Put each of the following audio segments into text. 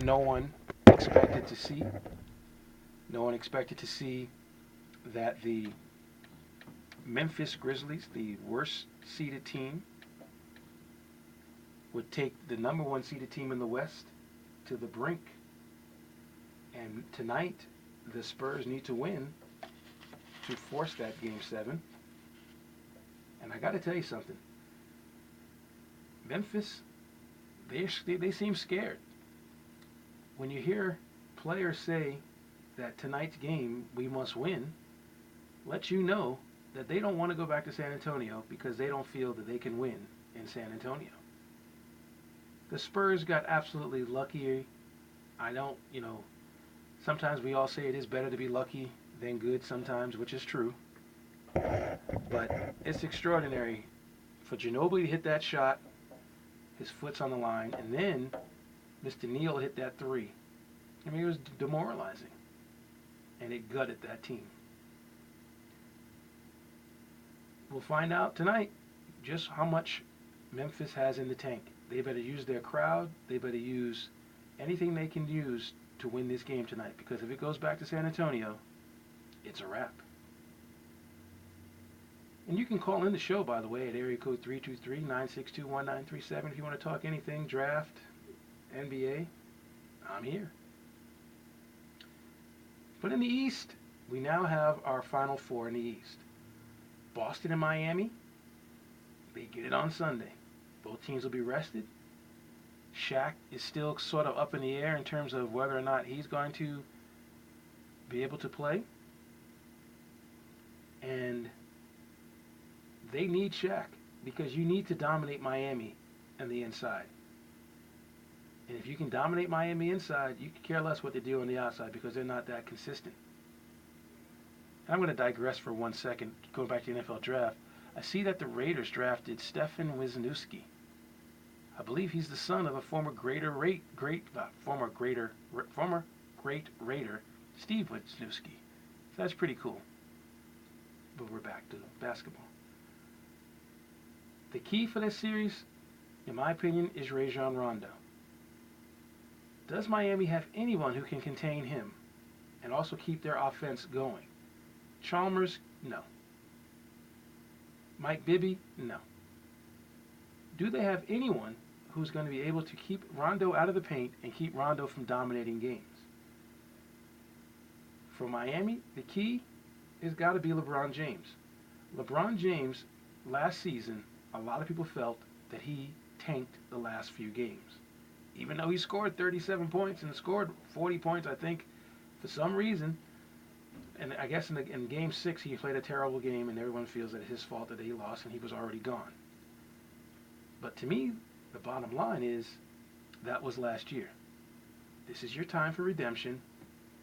no one expected to see. No one expected to see that the Memphis Grizzlies, the worst seeded team, would take the number one seeded team in the West to the brink. And tonight, the Spurs need to win to force that game seven. And I got to tell you something. Memphis, they seem scared. When you hear players say that tonight's game we must win, let you know that they don't want to go back to San Antonio because they don't feel that they can win in San Antonio. The Spurs got absolutely lucky. I don't, sometimes we all say it is better to be lucky than good sometimes, which is true. But it's extraordinary for Ginobili to hit that shot, his foot's on the line, and then Mr. Neal hit that three. I mean, it was demoralizing. And it gutted that team. We'll find out tonight just how much Memphis has in the tank. They better use their crowd. They better use anything they can use to win this game tonight. Because if it goes back to San Antonio, it's a wrap. And you can call in the show, by the way, at area code 323-962-1937 if you want to talk anything, draft, NBA. I'm here. But in the East, we now have our Final Four in the East. Boston and Miami, they get it on Sunday. Both teams will be rested. Shaq is still sort of up in the air in terms of whether or not he's going to be able to play. And they need Shaq because you need to dominate Miami on the inside. And if you can dominate Miami inside, you can care less what they do on the outside because they're not that consistent. And I'm going to digress for 1 second, going back to the NFL draft. I see that the Raiders drafted Stefan Wisniewski. I believe he's the son of a former great Raider, Steve Wisniewski. So that's pretty cool. But we're back to basketball. The key for this series, in my opinion, is Rajon Rondo. Does Miami have anyone who can contain him and also keep their offense going? Chalmers, no. Mike Bibby, no. Do they have anyone who's going to be able to keep Rondo out of the paint and keep Rondo from dominating games? For Miami, the key has got to be LeBron James. LeBron James, last season, a lot of people felt that he tanked the last few games. Even though he scored 37 points and scored 40 points, I think, for some reason, and I guess in Game 6 he played a terrible game and everyone feels that it's his fault that he lost and he was already gone. But to me, the bottom line is that was last year. This is your time for redemption.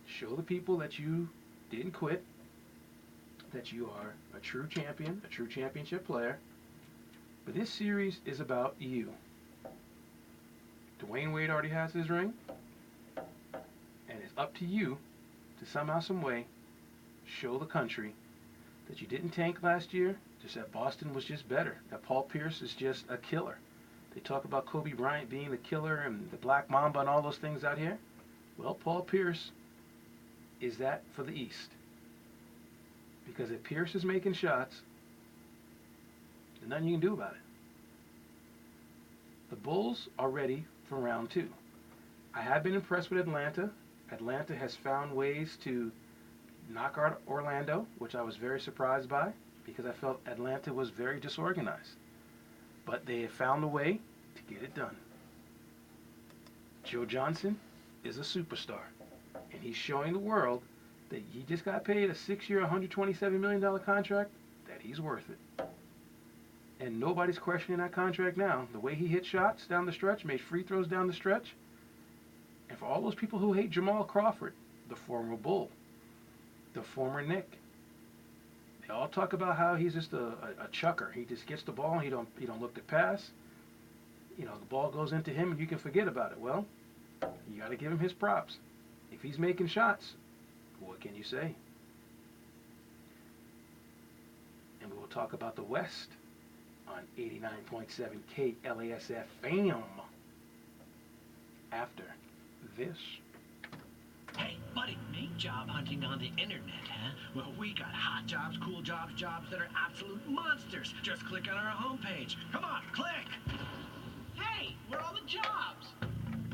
Show the people that you didn't quit, that you are a true champion, a true championship player. But this series is about you. Dwayne Wade already has his ring, and it's up to you to somehow, some way, show the country that you didn't tank last year, just that Boston was just better, that Paul Pierce is just a killer. They talk about Kobe Bryant being the killer and the Black Mamba and all those things out here. Well, Paul Pierce is that for the East. Because if Pierce is making shots, there's nothing you can do about it. The Bulls are ready for round two. I have been impressed with Atlanta. Atlanta has found ways to knock out Orlando, which I was very surprised by because I felt Atlanta was very disorganized. But they have found a way to get it done. Joe Johnson is a superstar, and he's showing the world that he just got paid a 6-year, $127 million contract, that he's worth it. And nobody's questioning that contract now. The way he hit shots down the stretch, made free throws down the stretch. And for all those people who hate Jamal Crawford, the former Bull, the former Knick, they all talk about how he's just a chucker. He just gets the ball, he don't look to pass. The ball goes into him and you can forget about it. Well, you got to give him his props. If he's making shots, what can you say? And we will talk about the West on 89.7 KLASF FAM after this. Hey, buddy, make job hunting on the internet, huh? Well, we got hot jobs, cool jobs, jobs that are absolute monsters. Just click on our homepage. Come on, click! Hey, where are all the jobs?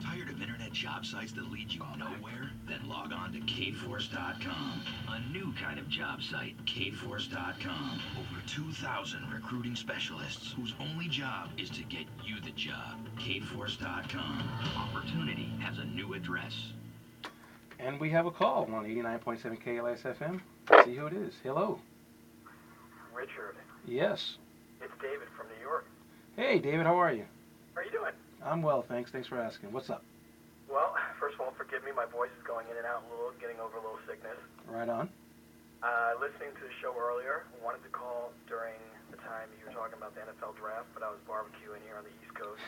Tired of internet job sites that lead you nowhere? Then log on to kforce.com. A new kind of job site, kforce.com. Over 2,000 recruiting specialists whose only job is to get you the job. kforce.com. Opportunity has a new address. And we have a call on 89.7 KLS FM. See who it is. Hello. Richard, Yes. it's David from New York. Hey, David, how are you? How are you doing? I'm well, thanks. Thanks for asking. What's up? Well, first of all, forgive me. My voice is going in and out a little, getting over a little sickness. Right on. Listening to the show earlier, wanted to call during the time you were talking about the NFL draft, but I was barbecuing here on the East Coast.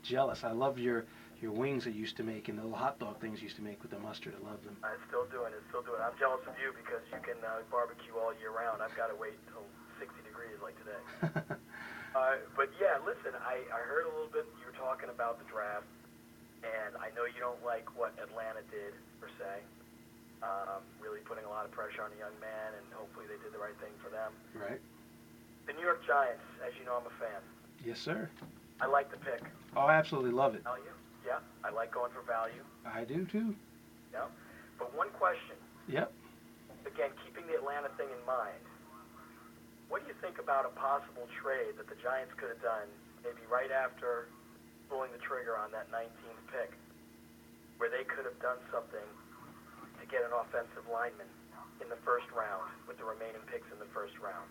Jealous. I love your wings that you used to make and the little hot dog things you used to make with the mustard. I love them. I still doing it, still doing it. I'm jealous of you because you can barbecue all year round. I've got to wait until 60 degrees like today. But yeah, listen, I heard a little bit you were talking about the draft, and I know you don't like what Atlanta did, per se. Really putting a lot of pressure on a young man, and hopefully they did the right thing for them. Right. The New York Giants, as you know, I'm a fan. Yes, sir. I like the pick. Oh, I absolutely love it. Value? Yeah, I like going for value. I do, too. Yeah. But one question, Yep. again, keeping the Atlanta thing in mind, what do you think about a possible trade that the Giants could have done maybe right after pulling the trigger on that 19th pick, where they could have done something to get an offensive lineman in the first round with the remaining picks in the first round?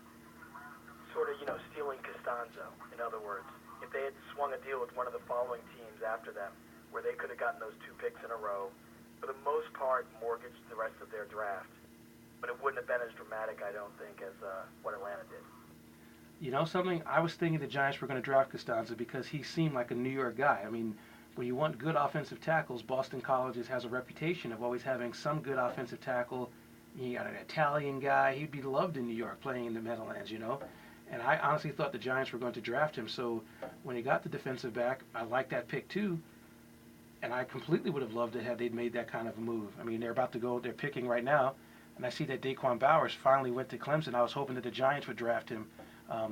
Sort of, stealing Costanzo, in other words. If they had swung a deal with one of the following teams after them, where they could have gotten those 2 picks in a row, for the most part, mortgaged the rest of their draft. But it wouldn't have been as dramatic, I don't think, as what Atlanta did. You know something? I was thinking the Giants were going to draft Costanza because he seemed like a New York guy. I mean, when you want good offensive tackles, Boston College has a reputation of always having some good offensive tackle. You got an Italian guy. He'd be loved in New York playing in the Meadowlands, And I honestly thought the Giants were going to draft him. So when he got the defensive back, I liked that pick too. And I completely would have loved it had they'd made that kind of a move. I mean, they're picking right now. And I see that Daquan Bowers finally went to Clemson. I was hoping that the Giants would draft him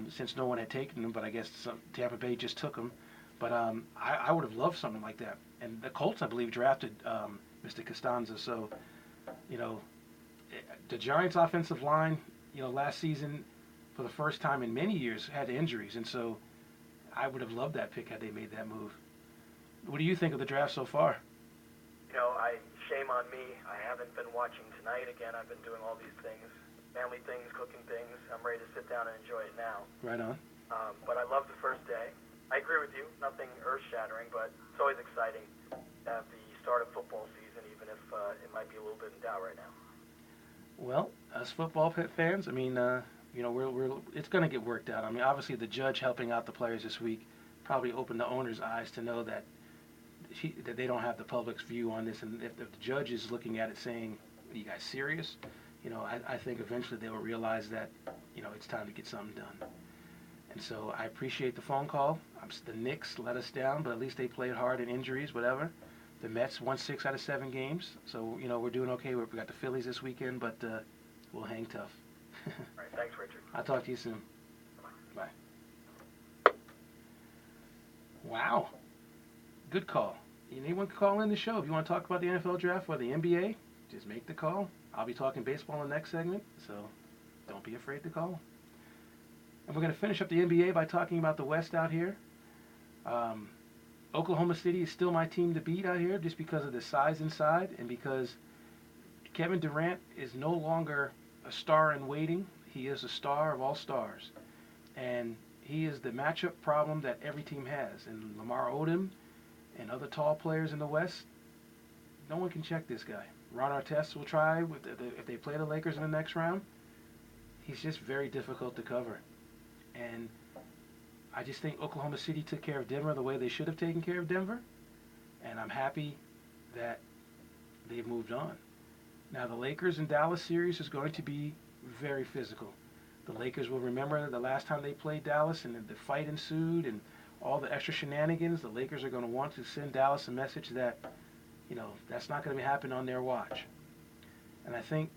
since no one had taken him. But I guess Tampa Bay just took him. But I would have loved something like that. And the Colts, I believe, drafted Mr. Costanza. So, the Giants' offensive line, last season, for the first time in many years, had injuries. And so I would have loved that pick had they made that move. What do you think of the draft so far? Shame on me. I haven't been watching tonight. Again, I've been doing all these things, family things, cooking things. I'm ready to sit down and enjoy it now. Right on. But I love the first day. I agree with you. Nothing earth-shattering, but it's always exciting to have the start of football season, even if it might be a little bit in doubt right now. Well, us football fans, I mean, it's going to get worked out. I mean, obviously the judge helping out the players this week probably opened the owner's eyes to know that that they don't have the public's view on this, and if the judge is looking at it saying, "Are you guys serious?" I think eventually they will realize that it's time to get something done. And so I appreciate the phone call. The Knicks let us down, but at least they played hard in injuries, whatever. The Mets won 6 out of 7 games, so we're doing okay. We got the Phillies this weekend, but we'll hang tough. All right, thanks, Richard. I'll talk to you soon. Bye. Bye. Wow. Good call. Anyone can call in the show. If you want to talk about the NFL draft or the NBA, just make the call. I'll be talking baseball in the next segment, so don't be afraid to call. And we're going to finish up the NBA by talking about the West out here. Oklahoma City is still my team to beat out here just because of the size inside and because Kevin Durant is no longer a star in waiting. He is a star of all stars. And he is the matchup problem that every team has. And Lamar Odom and other tall players in the West, no one can check this guy. Ron Artest will try if they play the Lakers in the next round. He's just very difficult to cover. And I just think Oklahoma City took care of Denver the way they should have taken care of Denver. And I'm happy that they've moved on. Now, the Lakers and Dallas series is going to be very physical. The Lakers will remember the last time they played Dallas and the fight ensued and all the extra shenanigans. The Lakers are going to want to send Dallas a message that That's not going to be happening on their watch. And I think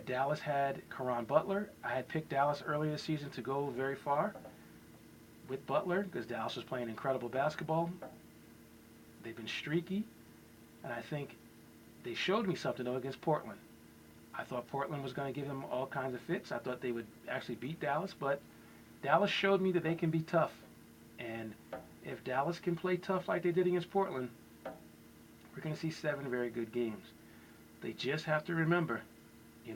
Dallas had Caron Butler. I had picked Dallas earlier this season to go very far with Butler because Dallas was playing incredible basketball. They've been streaky, and I think they showed me something, though, against Portland. I thought Portland was going to give them all kinds of fits. I thought they would actually beat Dallas, but Dallas showed me that they can be tough. And if Dallas can play tough like they did against Portland, we're going to see 7 very good games. They just have to remember, you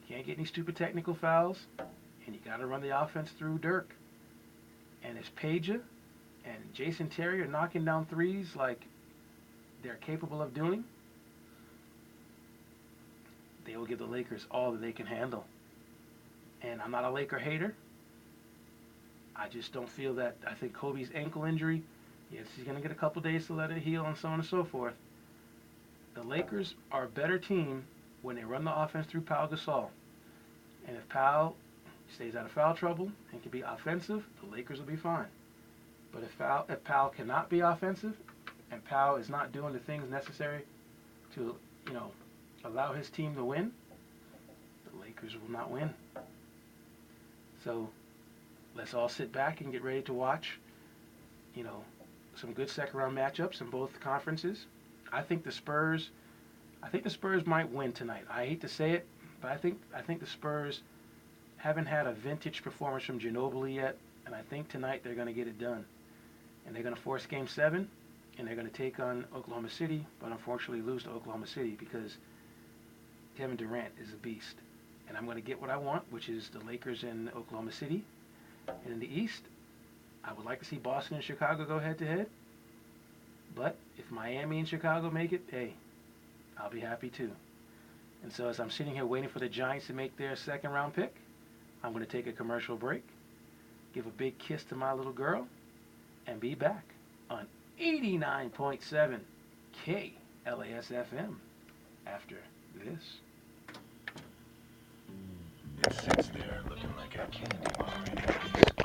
can't get any stupid technical fouls, and you got to run the offense through Dirk. And if Peja and Jason Terry are knocking down threes like they're capable of doing, they will give the Lakers all that they can handle. And I'm not a Laker hater. I just don't feel that. I think Kobe's ankle injury, yes, he's going to get a couple days to let it heal and so on and so forth. The Lakers are a better team when they run the offense through Pau Gasol. And if Pau stays out of foul trouble and can be offensive, the Lakers will be fine. But if Pau cannot be offensive and Pau is not doing the things necessary to, allow his team to win, the Lakers will not win. So let's all sit back and get ready to watch, some good second-round matchups in both conferences. I think the Spurs might win tonight. I hate to say it, but I think the Spurs haven't had a vintage performance from Ginobili yet, and I think tonight they're going to get it done. And they're going to force Game 7, and they're going to take on Oklahoma City, but unfortunately lose to Oklahoma City because Kevin Durant is a beast. And I'm going to get what I want, which is the Lakers in Oklahoma City. And in the East, I would like to see Boston and Chicago go head-to-head. But if Miami and Chicago make it, hey, I'll be happy too. And so as I'm sitting here waiting for the Giants to make their second-round pick, I'm going to take a commercial break, give a big kiss to my little girl, and be back on 89.7 KLAS-FM after this. It sits there looking like a candy bar anyways.